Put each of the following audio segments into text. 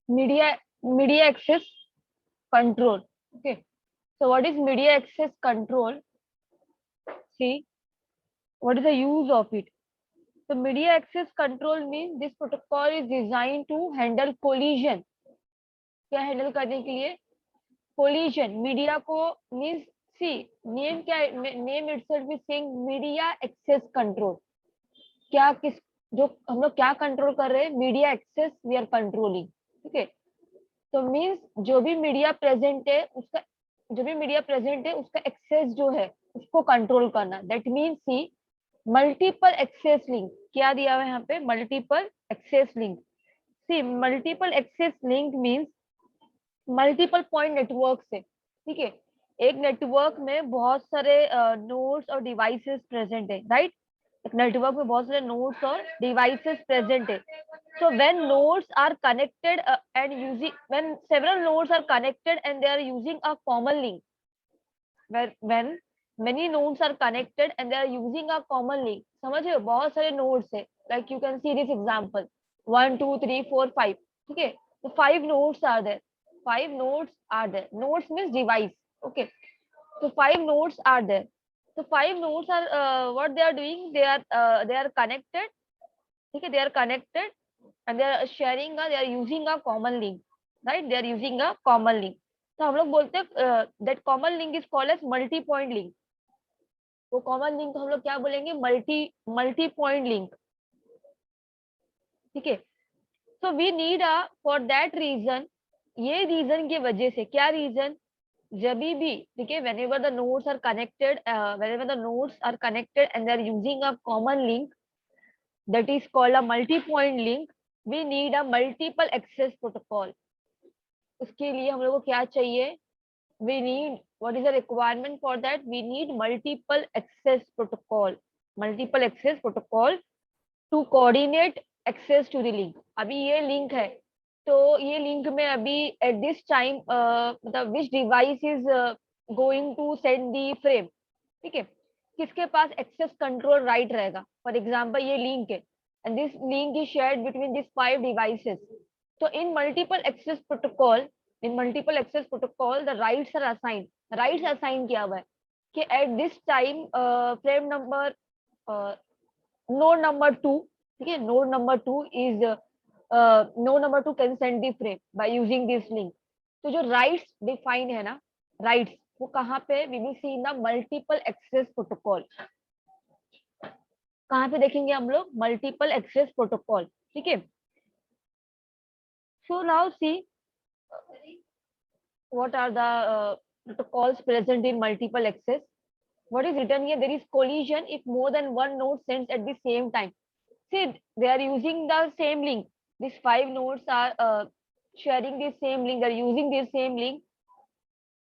media media access control. Okay, so what is media access control? See, what is the use of it? So media access control means this protocol is designed to handle collision. क्या handle करने के लिए? Collision media को means see name क्या name itself is saying media access control. क्या किस जो हम लोग क्या कंट्रोल कर रहे हैं? Media access we are controlling. ठीक है, तो मींस जो भी मीडिया प्रेजेंट है उसका एक्सेस जो है उसको कंट्रोल करना. That means see multiple access link. क्या दिया हुआ है यहाँ पे? Multiple access link. See multiple access link means multiple point network से. ठीक है, एक नेटवर्क में बहुत सारे नोड्स और डिवाइसेस प्रेजेंट है, राइट? एक नेटवर्क में बहुत सारे नोड्स और डिवाइसेस प्रेजेंट है. So when nodes are connected and using when several nodes are connected and they are using a common link, when many nodes are connected and they are using a common link, समझ रहे हो? बहुत सारे nodes है, like you can see this example 1 2 3 4 5. ठीक है, तो 5 nodes are there. 5 nodes are there. Nodes means device. Okay, so 5 nodes are there. So 5 nodes are what they are doing? They are connected. ठीक है, they are connected and they are sharing they are using a common link, right? They are using a common link. तो हम लोग बोलते हैं that common link is called as multi point link. वो common link को हम लोग क्या बोलेंगे? Multi point link. ठीक है, so we need a for that reason. ये रीजन की वजह से, क्या रीजन? जब भी, ठीक है, whenever the nodes are connected and they are using a common link, that is called a multi point link, we need a multiple access protocol. उसके लिए हम लोग को क्या चाहिए? We need, what is the requirement for that? We need multiple access protocol. Multiple access protocol to coordinate access to the link. अभी ये link है, तो ये लिंक में अभी at this time मतलब which device is going to send the frame. ठीक है, किसके पास एक्सेस कंट्रोल राइट रहेगा? फॉर एग्जांपल ये लिंक है and this link is shared between this 5 devices. तो in multiple access protocol the rights assign किया हुआ है कि at this time frame number node number 2, ठीक है, node number 2 can send the frame by using this link. तो जो rights define है ना, राइट्स वो कहाँ पे? We will see in the multiple access protocol. कहाँ पे देखेंगे हम लोग? Multiple access protocol. ठीक है, so now see what are the protocols present in multiple access. What is written here? There is collision if more than one node sends at the same time. See, they are using the same link. These 5 nodes are sharing the same link. They are using the same link.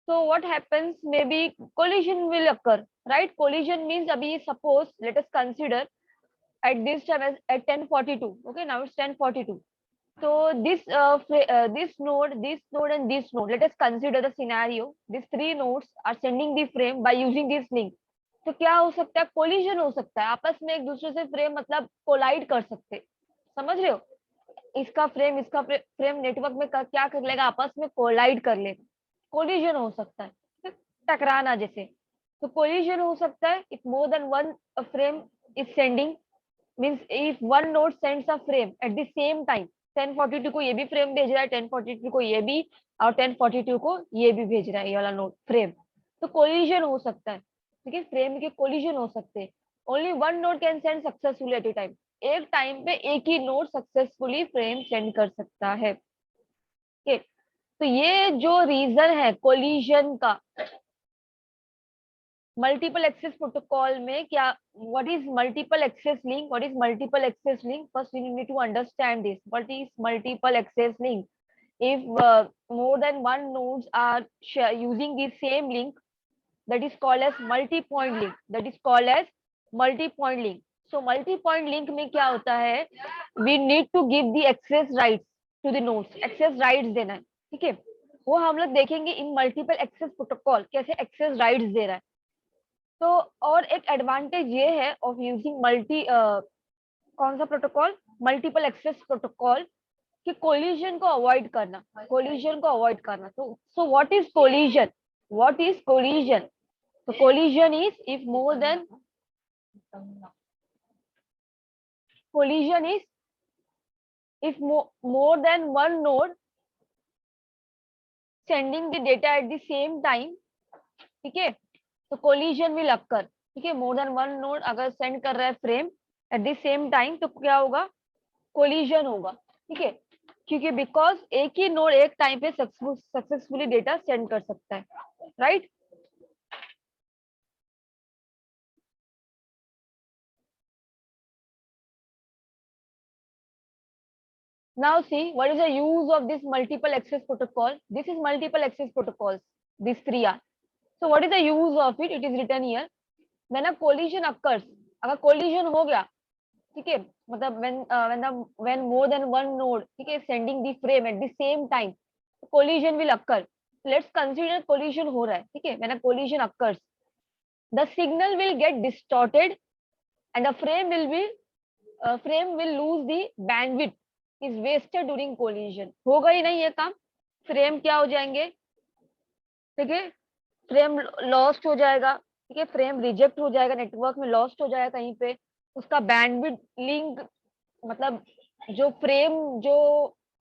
So what happens? Maybe collision will occur, right? Collision means abhi suppose let us consider at this time as at 10:42. Okay, now it's 10:42. So this node, and this node. Let us consider the scenario. These 3 nodes are sending the frame by using this link. तो क्या हो सकता है? Collision हो सकता है, आपस में एक दूसरे से फ्रेम मतलब कोलाइड कर सकते. समझ रहे हो? इसका फ्रेम नेटवर्क में क्या कर लेगा? आपस में कोलाइड कर लेगा. कोलिजन हो सकता है, टकराना जैसे. तो कोलिजन हो सकता है if more than one frame is sending, means if one node sends a frame at the same time. 10:42 को ये भी फ्रेम भेज रहा है, 10:42 को ये भी, और 10:42 को ये भी भेज रहा है, ये वाला नोड फ्रेम. तो कोलिजन हो सकता है. ठीक है, फ्रेम के कोलिजन हो सकते हैं. Only one node can send successfully at a time. एक टाइम पे एक ही नोड सक्सेसफुली फ्रेम सेंड कर सकता है. ठीक है, तो ये जो रीजन है कोलिजन का मल्टीपल एक्सेस प्रोटोकॉल में, क्या what is multiple access link? What is multiple access link? First we need to understand this. What is multiple access link? If more than one nodes are using the same link, that is called as multi-point link. That is called as multi-point link. So multi-point link में क्या होता है? We need to give the access rights to the nodes. Access rights देना है. ठीक है, वो हम लोग देखेंगे इन मल्टीपल एक्सेस प्रोटोकॉल कैसे एक्सेस राइट्स दे रहा है. तो और एक एडवांटेज ये है ऑफ यूजिंग कौन सा प्रोटोकॉल? Multiple access protocol. कि कोलिजन को अवॉइड करना, कोलिजन को अवॉइड करना। तो so what is collision, what is collision? तो collision is if more than, collision is if more than one node sending the data at the same time, ठीक है, तो collision will occur, ठीक है। more than one node अगर send कर रहा है frame at the same time तो क्या होगा, collision होगा, ठीक है, क्योंकि बिकॉज एक ही नोड एक टाइम पे सक्सेसफुली डेटा सेंड कर सकता है, right. Now see what is the use of this multiple access protocol. This is multiple access protocols. These three are. So what is the use of it? It is written here. When a collision occurs, अगर collision हो गया, ठीक है, मतलब when more than one node, ठीक है, sending the frame at the same time, collision will occur. Let's consider collision हो रहा है, ठीक है, when a collision occurs, the signal will get distorted and the frame will lose the bandwidth is wasted during collision. होगा ही नहीं ये काम, frame क्या हो जाएंगे, ठीक है, फ्रेम लॉस्ट हो जाएगा, ठीक है, फ्रेम रिजेक्ट हो जाएगा, नेटवर्क में लॉस्ट हो जाएगा कहीं पे, उसका बैंडविड्थ लिंक मतलब जो फ्रेम जो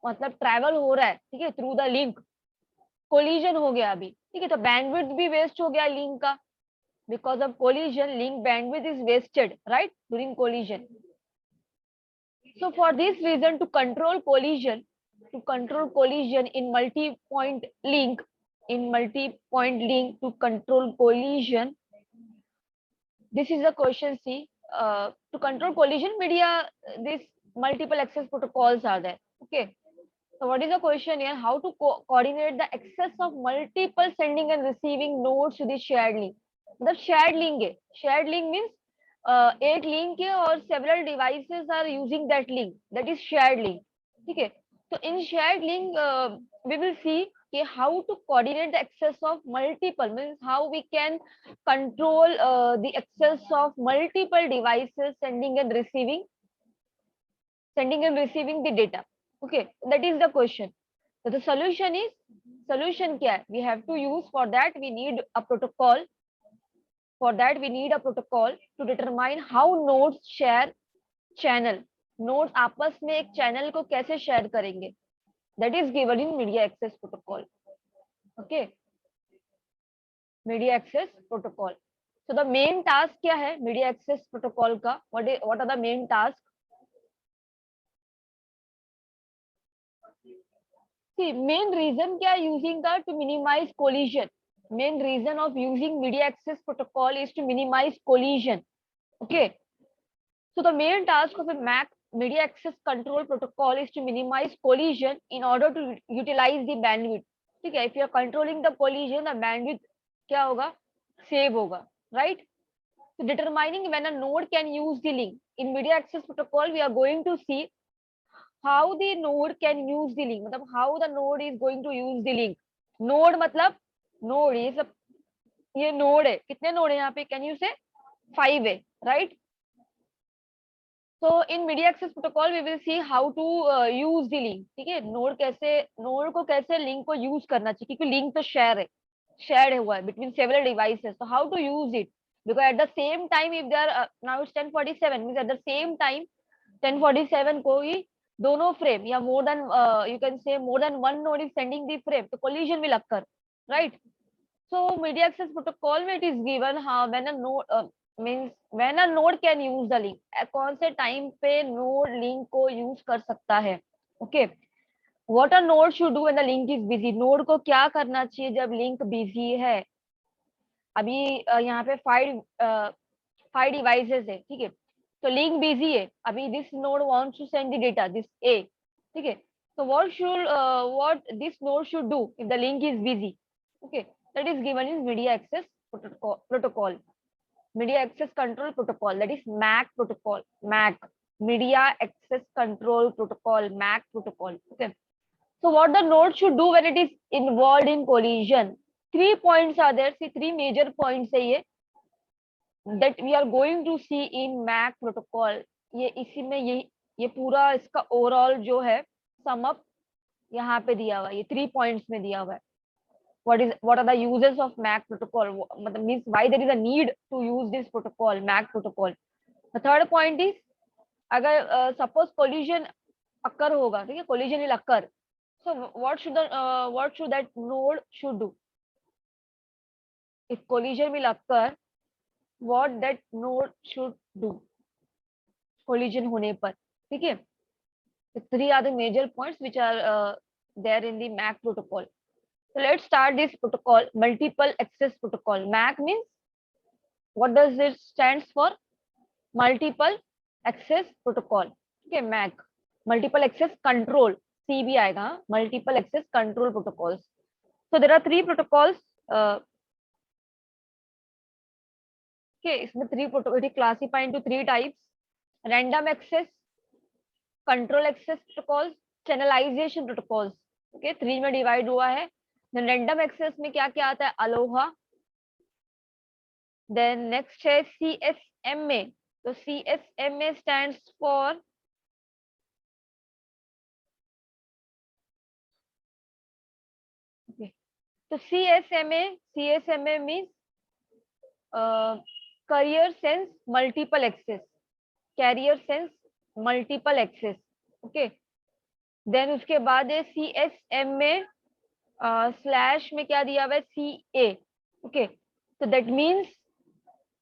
मतलब ट्रैवल हो रहा है, ठीक है, थ्रू द लिंक, कोलिजन हो गया अभी, ठीक है, तो बैंडविड्थ भी वेस्ट हो गया लिंक का, because of collision link bandwidth is wasted, right, during collision. So for this reason, to control collision in multi-point link, to control collision, this is a question. See, to control collision media, these multiple access protocols are there. Okay. So what is the question here? How to coordinate the access of multiple sending and receiving nodes to the shared link? The shared link है, shared link means एक link है और several devices are using that link, that is shared link, ठीक है। तो in shared link we will see कि how to coordinate the access of multiple, means how we can control the access of multiple devices sending and receiving the data, okay, that is the question. So the solution is, solution क्या है, we have to use, for that we need a protocol, to determine how nodes share channel, nodes आपस में एक channel को कैसे share करेंगे, that is given in media access protocol, okay, media access protocol. So the main task क्या है media access protocol का, what are the main tasks? See, main reason क्या using that to minimize collision, main reason of using media access protocol is to minimize collision, okay. So the main task of a MAC, media access control protocol, is to minimize collision in order to utilize the bandwidth, ठीक है, if you are controlling the collision, the bandwidth क्या होगा, save होगा, right. So determining when a node can use the link in media access protocol, we are going to see how the node can use the link, मतलब how the node is going to use the link. Node मतलब node, ये सब ये node है, कितने node है यहाँ पे, can you say 5 है, right. So in media access protocol we will see how to use the link, ठीक है, node को कैसे link को use करना चाहिए, क्योंकि link तो shared हुआ है between several devices, so how to use it, because at the same time if they are now it's 10:47 means at the same time 10:47 को ही दोनों फ्रेम या more than you can say more than one node is sending the frame, तो collision will occur, right. So media access protocol में it is given when a node means when a node can use the link, कौन से time पे node link को use कर सकता है, okay. What a node should do when the link is busy, node को क्या करना चाहिए जब link busy है। अभी यहाँ पे 5 डिवाइसेस है, ठीक है, तो लिंक बिजी है, अभी this node wants to send the data, this A, ठीक है, so what this node should do if the link is busy, okay, that is given in media access protocol, media access control protocol, that is MAC protocol, MAC, media access control protocol, MAC protocol, okay. So what the node should do when it is involved in collision, 3 points are there, see 3 major points है ये, that we are going to see in MAC protocol, ये इसी में ये पूरा इसका overall जो है सम अप यहाँ पे दिया हुआ है, ये 3 पॉइंट्स में दिया हुआ है. What are the uses of MAC protocol? मतलब means why there is a need to use this protocol, MAC protocol. The third point is, अगर suppose collision occur होगा, ठीक है, collision will occur. So what should that node should do? If collision will occur, what that node should do? Collision होने पर, ठीक है. The three are the major points which are there in the MAC protocol. So let's start this protocol, multiple access protocol. MAC means, what does it stands for? Multiple access protocol. Okay, MAC, multiple access control. C भी आएगा, multiple access control protocols. So there are three protocols. Okay, इसमें three protocols classified into three types: random access, control access protocols, channelization protocols. Okay, three में divide हुआ है. Then random access में क्या क्या आता है? Aloha. Then next है CSMA. तो CSMA stands for तो CSMA means carrier sense multiple access. Carrier sense multiple access. Okay. Then उसके बाद है CSMA स्लैश में क्या दिया हुआ है? CA. Okay. So that means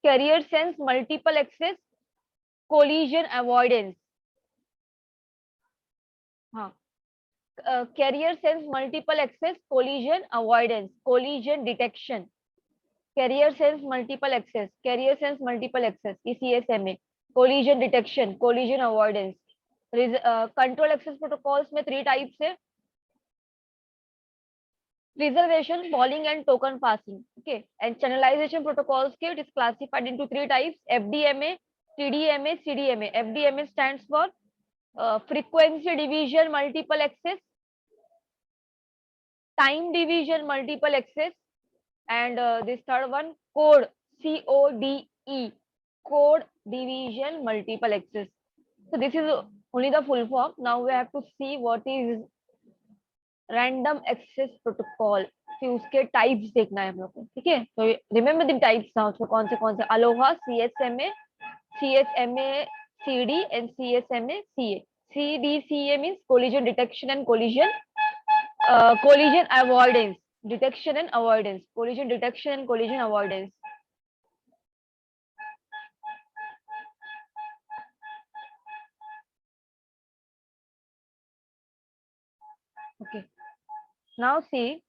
carrier sense multiple access collision avoidance. हाँ. Carrier sense multiple access collision avoidance, collision detection. Carrier sense multiple access, carrier sense multiple access, CSMA, collision detection, collision avoidance. Control access protocols में three types है: reservation, polling and token passing. Okay, and channelization protocols के it is classified into three types: FDMA, TDMA, CDMA. FDMA stands for frequency division multiple access, time division multiple access, and this third one, code, CODE, code division multiple access. So this is only the full form. Now we have to see what is random access protocol. फिर उसके types देखना है हम लोग को, ठीक है. तो रिमेम्बर द टाइप्स ना, उसमें कौन से Aloha, CSMA, CSMA CD and CSMA CA. CDCA means collision detection and collision avoidance, detection and avoidance, collision detection and collision avoidance. Okay, now see,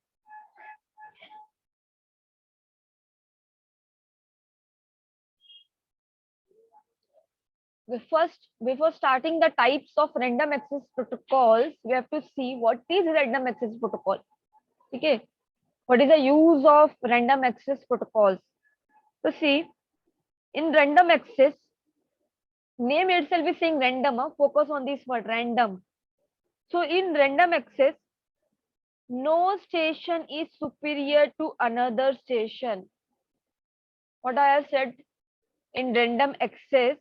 before starting the types of random access protocols, we have to see what is random access protocol. Okay, what is the use of random access protocols? So see, in random access, name itself is saying random. Focus on this word, random. So in random access, no station is superior to another station. What I have said, in random access,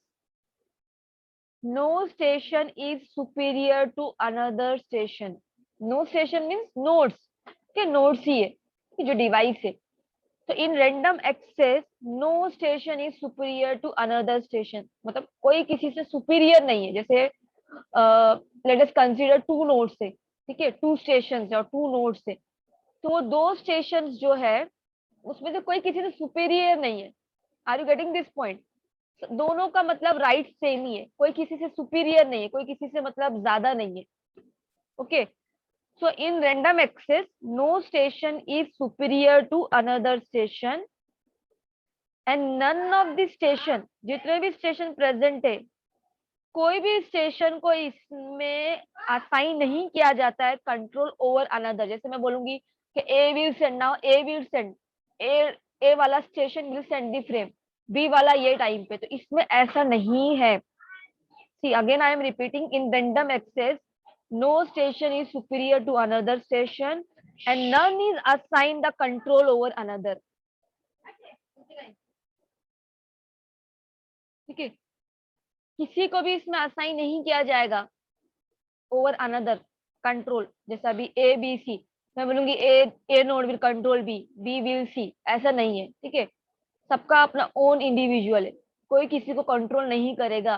no station is superior to another station. No station means nodes. Okay, nodes ही है, जो device है. So in random access, no station is superior to another station. मतलब कोई किसी से superior नहीं है. जैसे let us consider two nodes है, ठीक है, two stations और two nodes है. तो वो दो stations जो है, उसमें से कोई किसी से superior नहीं है. Are you getting this point? दोनों का मतलब राइट सेम ही है, कोई किसी से सुपीरियर नहीं है, कोई किसी से मतलब ज्यादा नहीं है. Okay, so in random access no station is superior to another station and none of the station, जितने भी स्टेशन प्रेजेंट है, कोई भी स्टेशन को इसमें असाइन नहीं किया जाता है कंट्रोल ओवर अनदर. जैसे मैं बोलूंगी कि A will send, now A will send, A वाला station will send the frame, B वाला ये टाइम पे, तो इसमें ऐसा नहीं है. See, again I am repeating, in random access, no station is superior to another station and none is assigned the control over another. ठीक है, किसी को भी इसमें असाइन नहीं किया जाएगा ओवर अनदर. कंट्रोल, जैसा अभी ए बी सी, मैं बोलूंगी A node will control B will C, ऐसा नहीं है, ठीक है। सबका अपना ओन इंडिविजुअल है, कोई किसी को कंट्रोल नहीं करेगा।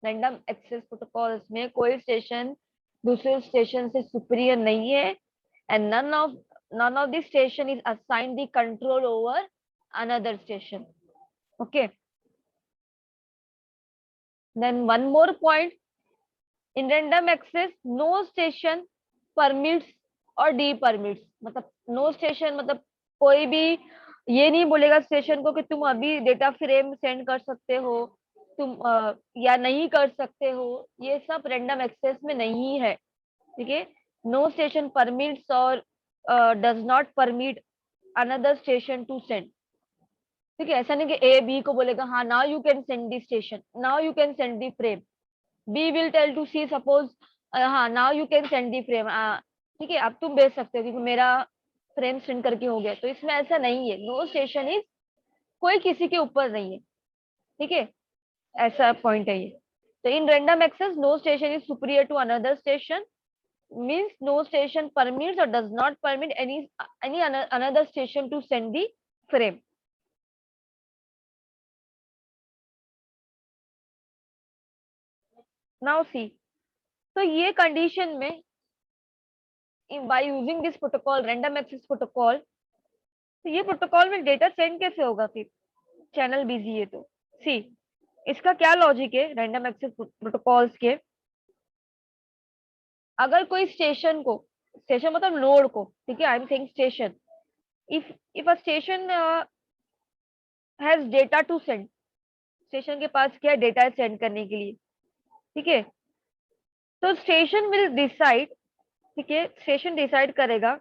रैंडम एक्सेस प्रोटोकॉल्स में कोई स्टेशन दूसरे स्टेशन से सुपीरियर नहीं है, and none of the station is assigned the control over another station. Okay, then one more point, in random access no station permits और डी परमिट्स, मतलब no station मतलब कोई भी ये नहीं बोलेगा स्टेशन को कि तुम अभी डेटा फ्रेम सेंड कर सकते हो, तुम या नहीं कर सकते हो, ये सब रैंडम एक्सेस में नहीं है, ठीक है। No station permits or does not permit another station to send, ठीक है। ऐसा नहीं कि ए बी को बोलेगा हाँ now you can send the station, now you can send the frame, B will tell to C suppose हाँ now you can send the frame, ठीक है अब तुम भेज सकते हो क्योंकि मेरा फ्रेम सेंड करके हो गया। तो इसमें ऐसा नहीं है, नो स्टेशन इज कोई किसी के ऊपर नहीं है, ठीक है, ऐसा पॉइंट है ये। तो in random access no station is superior to another station, means no station permits or does not permit any another station to send the frame. Now see, तो ये कंडीशन में by using this protocol random access protocol, तो ये protocol में data send कैसे होगा फिर, channel busy है तो। सी, इसका क्या लॉजिक है रैंडम एक्सेस प्रोटोकॉल्स के, अगर कोई स्टेशन को, स्टेशन मतलब नोड को, ठीक है, I am saying station, if a station has data to send, station के पास क्या डेटा सेंड करने के लिए, ठीक है, तो स्टेशन विल डिसाइड, ठीक है, स्टेशन डिसाइड करेगा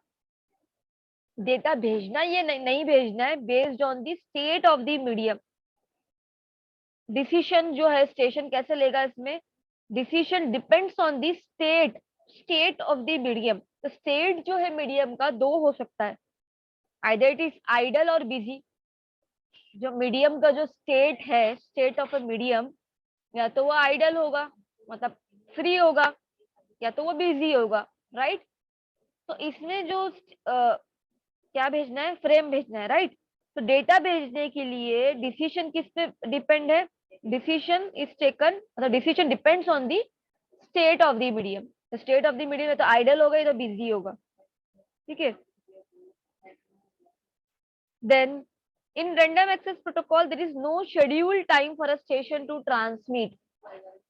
डेटा भेजना ये नहीं भेजना है based on the state of the medium. Decision जो है स्टेशन कैसे लेगा इसमें, decision depends on the state of the medium. तो स्टेट जो है मीडियम का दो हो सकता है, आइदर इट इज आइडल और बिजी। जो मीडियम का जो स्टेट है, स्टेट ऑफ अ मीडियम, या तो वो आइडल होगा मतलब फ्री होगा, या तो वो बिजी होगा, राइट। तो इसमें जो क्या भेजना है, फ्रेम भेजना है, राइट। तो डेटा भेजने के लिए डिसीजन किस पे डिपेंड है, डिसीजन इज टेकन, मतलब decision depends on the state of the medium. तो स्टेट ऑफ द मीडियम है तो आइडल होगा या तो बिजी होगा, ठीक है। Then in random access protocol there is no schedule time for a station to transmit,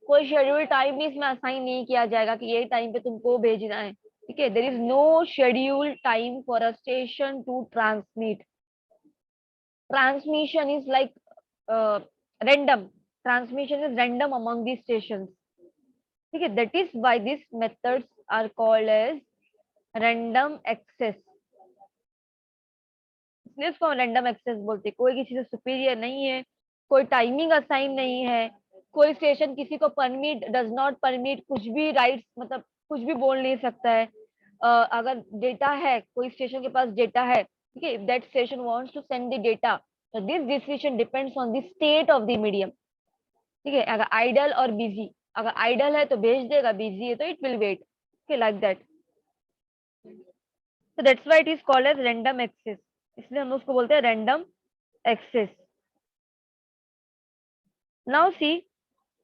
कोई शेड्यूल टाइम भी इसमें असाइन नहीं किया जाएगा कि ये टाइम पे तुमको भेजना है, ठीक है। There is no schedule time for a station to transmit. Transmission is like random, transmission is random among these stations, ठीक है। that is why these methods are called as random access, इसलिए इसको रैंडम एक्सेस बोलते हैं। कोई किसी से superior नहीं है, कोई टाइमिंग असाइन नहीं है, कोई स्टेशन किसी को परमिट डज नॉट परमिट कुछ भी राइट्स, मतलब कुछ भी बोल नहीं सकता है। अगर डेटा है, कोई स्टेशन के पास डेटा है, ठीक है, if that station wants to send the data, तो this decision depends on the state of the medium, ठीक है। अगर आइडल और बिजी, अगर आइडल है तो भेज देगा, बिजी है तो it will wait, okay, like that. So that's why it is called as random access, इसलिए हम उसको बोलते हैं random access. Now see,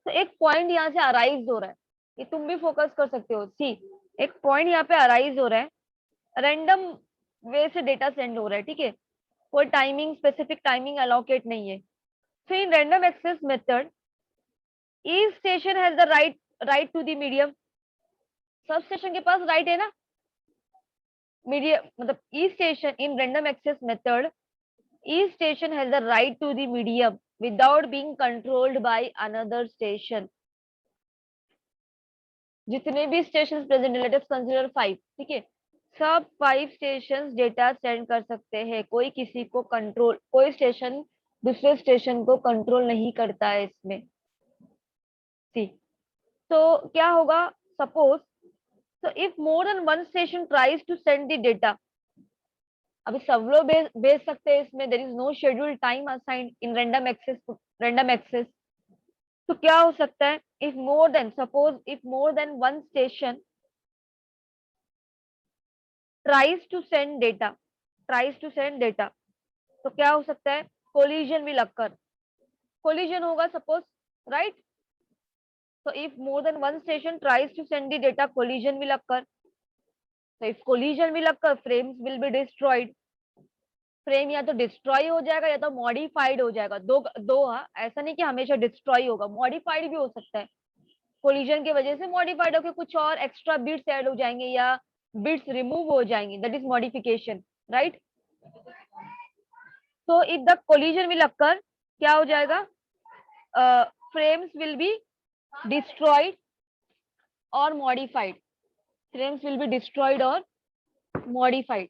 तो एक पॉइंट यहाँ से अराइज हो रहा है, ये तुम भी फोकस कर सकते हो। सी, एक पॉइंट यहाँ पे अराइज हो रहा है, रैंडम वे से डेटा सेंड हो रहा है, ठीक है, कोई टाइमिंग, स्पेसिफिक टाइमिंग अलोकेट नहीं है। So in random access method, each station has the right to the medium, sub station के पास राइट है ना, मीडियम मतलब each station in random access method, each station has the right to the medium without being controlled by another station. जितने भी station present है, let us consider 5, ठीक है, सब 5 स्टेशन डेटा सेंड कर सकते हैं, कोई किसी को कंट्रोल, कोई स्टेशन दूसरे स्टेशन को कंट्रोल नहीं करता है इसमें। सी, तो क्या होगा, suppose, so if more than one station tries to send the data, अभी सब लोग भेज सकते हैं इसमें, there is no scheduled time assigned in random access। तो क्या हो सकता है, if more than, suppose if more than one station tries to send data, tries to send data, तो क्या हो सकता है? कोलिजन विल अकर, कोलिजन होगा suppose, right? So if more than one station tries to send the data, collision will occur. So if collision will occur, frames will be destroyed. Frame या तो destroy हो जाएगा या तो modified हो जाएगा, दो दो। हाँ, ऐसा नहीं कि हमेशा डिस्ट्रॉय होगा, मॉडिफाइड भी हो सकता है। कोलिजन की वजह से मॉडिफाइड होकर कुछ और एक्स्ट्रा बिट्स ऐड हो जाएंगे या बिट्स रिमूव हो जाएंगे, दैट इज मॉडिफिकेशन, राइट? तो इफ द कोलिजन विल अकर, क्या हो जाएगा? Frames will be destroyed or modified, frames will be destroyed or modified.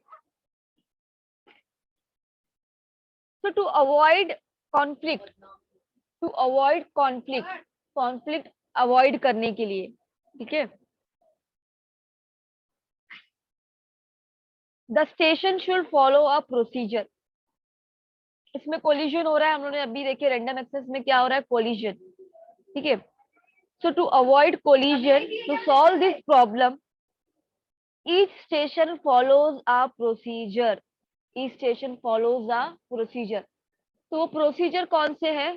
So to avoid conflict, to avoid conflict, conflict avoid करने के लिए, ठीक है, the station should follow a procedure. इसमें collision हो रहा है, हम लोगों ने अभी देखे रैंडम एक्सेस में क्या हो रहा है, कोलिजन, ठीक है। So to avoid collision, to solve this problem, each station follows a procedure, each station follows a procedure. तो वो प्रोसीजर कौन से है?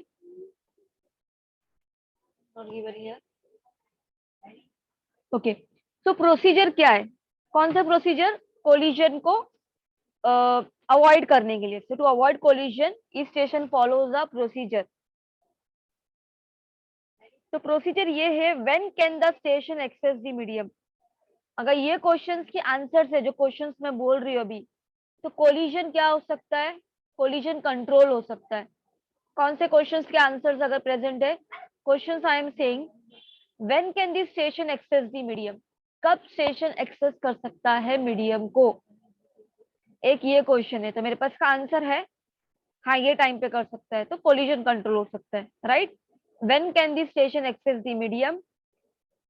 ओके, तो प्रोसीजर क्या है? कौन सा प्रोसीजर? कोलिजन को अवॉइड करने के लिए। So to avoid collision, each station follows a procedure. तो प्रोसीजर ये है, when can the station access the medium. अगर ये क्वेश्चंस के आंसर है जो क्वेश्चंस मैं बोल रही हूँ अभी, तो कोलिजन क्या हो सकता है? कोलिजन कंट्रोल हो सकता है। कौन से क्वेश्चंस के आंसर्स अगर प्रेजेंट है? Questions I am saying, when can the station access the medium, कब स्टेशन एक्सेस कर सकता है मीडियम को? एक ये क्वेश्चन है, तो मेरे पास का आंसर है हाँ, ये टाइम पे कर सकता है, तो कोलिजन कंट्रोल हो सकता है, right? When can the station access the medium,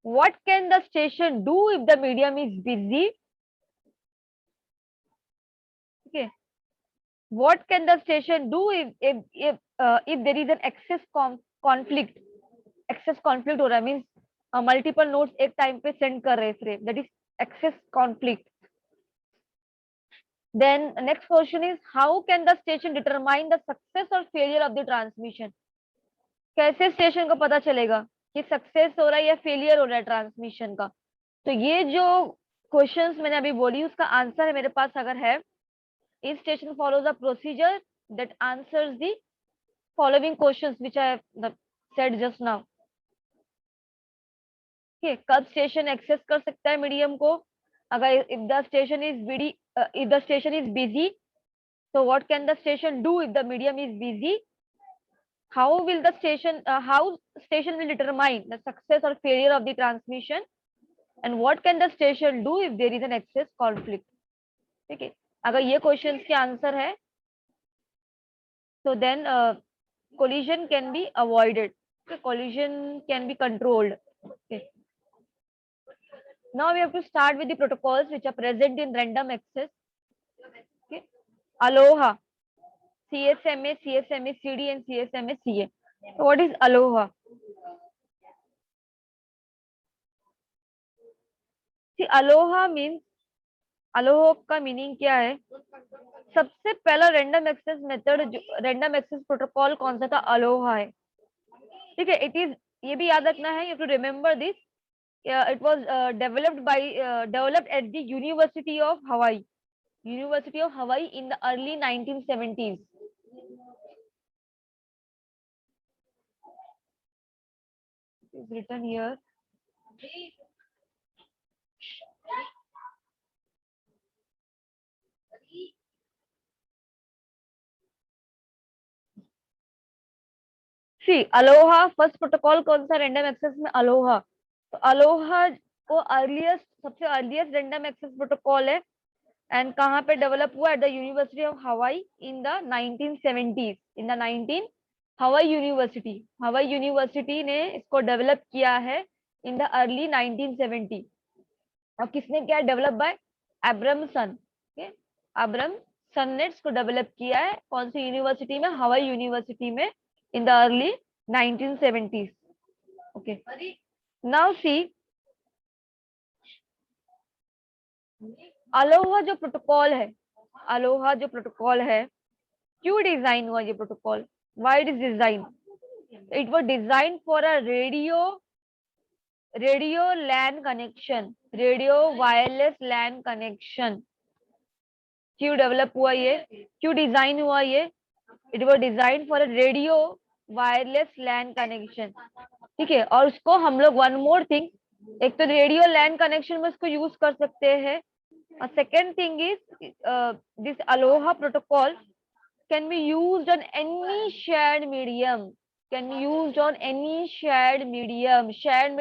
what can the station do if the medium is busy, okay, what can the station do if there is an access conflict, access conflict हो रहा है, means multiple nodes एक time पे send कर रहे हैं frame, that is access conflict. Then next question is, how can the station determine the success or failure of the transmission? कैसे station को पता चलेगा कि सक्सेस हो रहा है या फेलियर हो रहा है ट्रांसमिशन का? तो ये जो क्वेश्चंस मैंने अभी बोली उसका आंसर है मेरे पास अगर है, each station follows a procedure that answers the following questions which I have said just now. Okay, कब स्टेशन एक्सेस कर सकता है मीडियम को? अगर if the station is busy, so what can the station do if the medium is busy? How will the station will determine the success or failure of the transmission, and what can the station do if there is an access conflict? ठीक है, अगर ये questions के answer है so then collision can be avoided, okay, collision can be controlled. Okay, now we have to start with the protocols which are present in random access. Okay, Aloha, CSMA, CSMA CD and CSMA CA. So what is Aloha? See, Aloha means, Aloha का meaning क्या है? सबसे पहला random access method, random access protocol कौन सा था? Aloha है, ठीक है। इट इज, ये भी याद रखना है, you to remember this, it was developed at the university of Hawaii, university of Hawaii in the early 1970s. It is written here. See Aloha first protocol कौन सा रैंडम एक्सेस में? Aloha. तो Aloha को earliest, सबसे earliest random access protocol है, and कहाँ पे develop हुआ? Eight the university of Hawaii in the 1970s, in the 19 हवाई यूनिवर्सिटी, हवाई यूनिवर्सिटी ने इसको डेवलप किया है इन द अर्ली 1970। और किसने किया? डेवलप बाय एब्रमसन, एब्रमसन ने इसको डेवलप किया है, कौन सी यूनिवर्सिटी में? हवाई यूनिवर्सिटी में in the early 1970s. Okay, now see, Aloha जो प्रोटोकॉल है, अलोहा जो प्रोटोकॉल है, क्यों डिजाइन हुआ ये protocol? Why it is design? It was design for a radio LAN connection, radio wireless LAN connection. क्यों डेवलप हुआ ये, क्यों डिजाइन हुआ ये? It was design for a radio wireless LAN connection, ठीक है। और उसको हम लोग वन मोर थिंग, एक तो रेडियो लैन कनेक्शन में उसको यूज कर सकते हैं, और second thing is this Aloha protocol can be used on any shared medium, can be used on any shared medium. Shared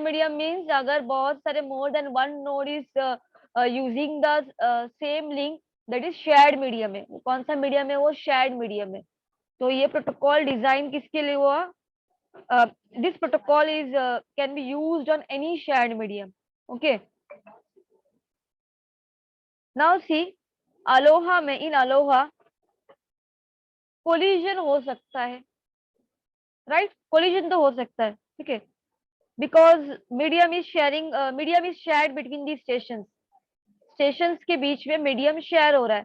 medium means अगर बहुत सारे more than one node is using the same link, that is shared medium है। वो कौन सा medium है? वो shared medium है। तो ये प्रोटोकॉल डिजाइन किसके लिए हुआ? This protocol is can be used on any shared medium, okay। Now see, Aloha में, इन अलोहा कोलिजन हो सकता है, राइट? कोलिजन तो हो सकता है, ठीक है, because medium is shared between the station, stations के बीच में मीडियम शेयर हो रहा है।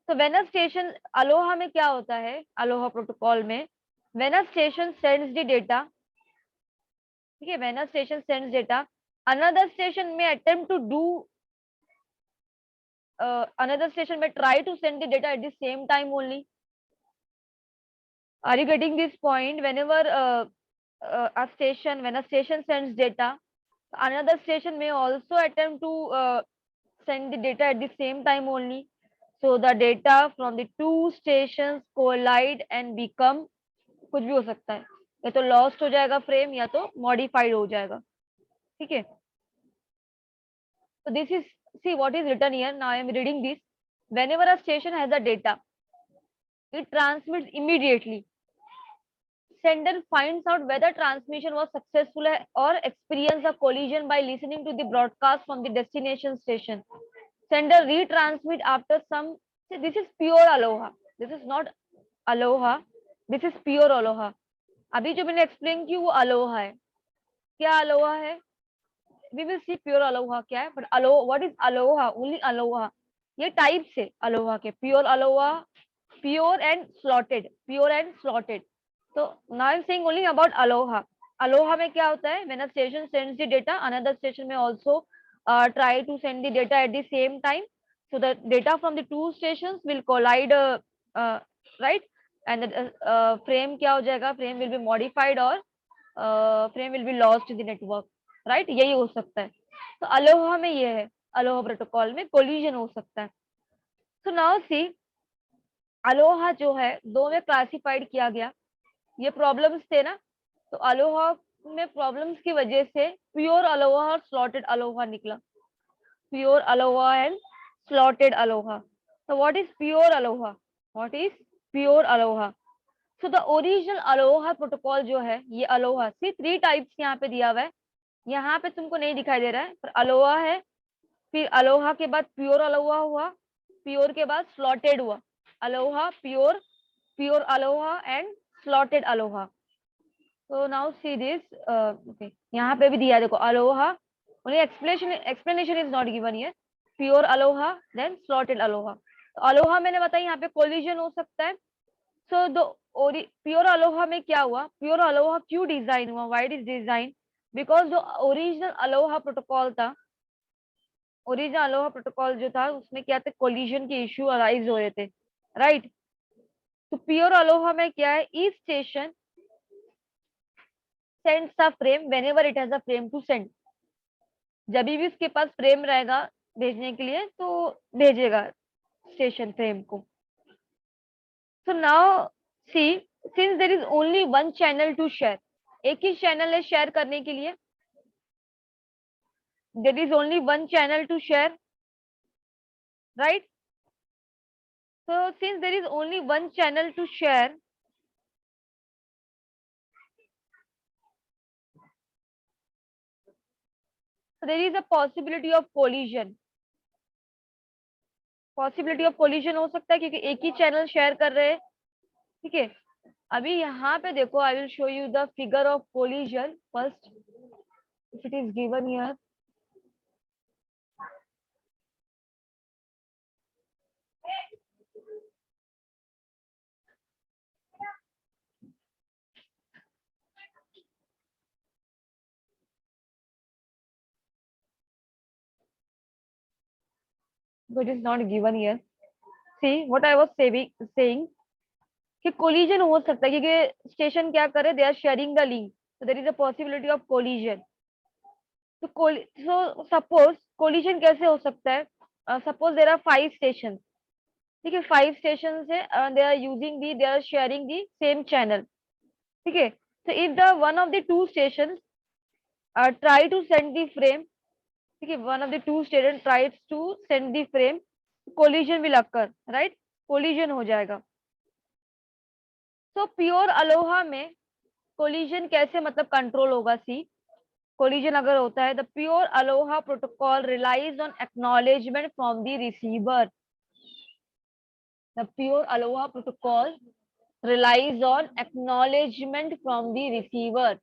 तो व्हेन अ स्टेशन, अलोहा में क्या होता है, अलोहा प्रोटोकॉल में, when a station sends the data, ठीक है, when a station sends data, another station may attempt to do, another station may try to send the data at the same time only. Are you getting this point? Whenever when a station sends data, another station may also attempt to send the data at the same time only. So the data from the two stations collide and become, कुछ भी हो सकता है, या तो lost हो जाएगा frame, या तो मॉडिफाइड हो जाएगा, ठीक है। So this is, see what is written here. Now I am reading this. Whenever a station has the data, it transmits immediately. Sender finds out whether transmission was successful or experience a collision by listening to the broadcast from the destination station. Sender retransmit after some. See, this is pure aloha. This is not aloha. This is pure aloha. अभी जो मैंने explain की वो Aloha है। क्या Aloha है? We will see pure aloha क्या है, but aloha, what is aloha? Only aloha. ये टाइप से अलोहा के, pure Aloha, pure and slotted, pure and slotted. तो now I am saying only about Aloha. Aloha में क्या होता है? When a station sends the data, another station may also try to send the data at the same time, so the data from the two stations will collide, right, and frame क्या हो जाएगा? Frame will be modified, और frame will be lost in the network, right, यही हो सकता है। तो Aloha में ये है, अलोहा प्रोटोकॉल में कोलिजन हो सकता है। सो नाउ सी, अलोहा जो है दो में क्लासिफाइड किया गया। ये प्रॉब्लम्स थे ना, तो अलोहा में प्रॉब्लम्स की वजह से प्योर अलोहा और स्लॉटेड अलोहा निकला, pure Aloha and slotted Aloha. तो what is pure Aloha? What is pure Aloha? So the original Aloha protocol जो है, ये अलोहा, सी 3 टाइप्स यहाँ पे दिया हुआ है, यहाँ पे तुमको नहीं दिखाई दे रहा है, पर अलोहा है, फिर अलोहा के बाद प्योर अलोहा हुआ, प्योर के बाद स्लॉटेड हुआ, Aloha, pure, pure Aloha and slotted Aloha. तो नाउ सी दिस, ओके, यहाँ पे भी दिया देखो, Aloha, only explanation is not given here, pure Aloha then slotted Aloha. तो अलोहा मैंने बताया यहाँ पे कोलिजन हो सकता है। सो द प्योर अलोहा में क्या हुआ? प्योर अलोहा क्यों डिजाइन हुआ? Why it is design? Because जो ओरिजिनल अलोहा प्रोटोकॉल था, ओरिजिनल अलोहा प्रोटोकॉल जो था, उसमें क्या थे? कोलिजन के इश्यू अराइज हो रहे थे, राइट। तो प्योर अलोहा में क्या है? Each station sends a frame whenever it has a frame to send. जब भी उसके पास फ्रेम रहेगा भेजने के लिए, तो भेजेगा स्टेशन फ्रेम को। So now see, since there is only one channel to share, एक ही चैनल है शेयर करने के लिए, there is only one channel to share, right. So since there is only one channel to share, so there is a possibility of collision. Possibility of collision हो सकता है क्योंकि एक ही चैनल शेयर कर रहे हैं, ठीक है। अभी यहाँ पे देखो, I will show you the figure of collision first, if it is given here. which is not given here. See what I was saying कि कोलिजन हो सकता है क्योंकि स्टेशन क्या करे, they are sharing the link, so there is a possibility of collision. So suppose collision कैसे हो सकता है, suppose there are 5 stations, ठीक है, 5 stations है, they are using the, they are sharing the same channel, ठीक है. So if the one of the two stations try to send the frame, ठीक है, one of the two stations tries to send the frame, collision will occur, right? collision हो जाएगा. So pure Aloha में collision कैसे मतलब control होगा? सी collision अगर होता है, the pure aloha protocol relies on acknowledgement from the receiver. The pure aloha protocol relies on acknowledgement from the receiver.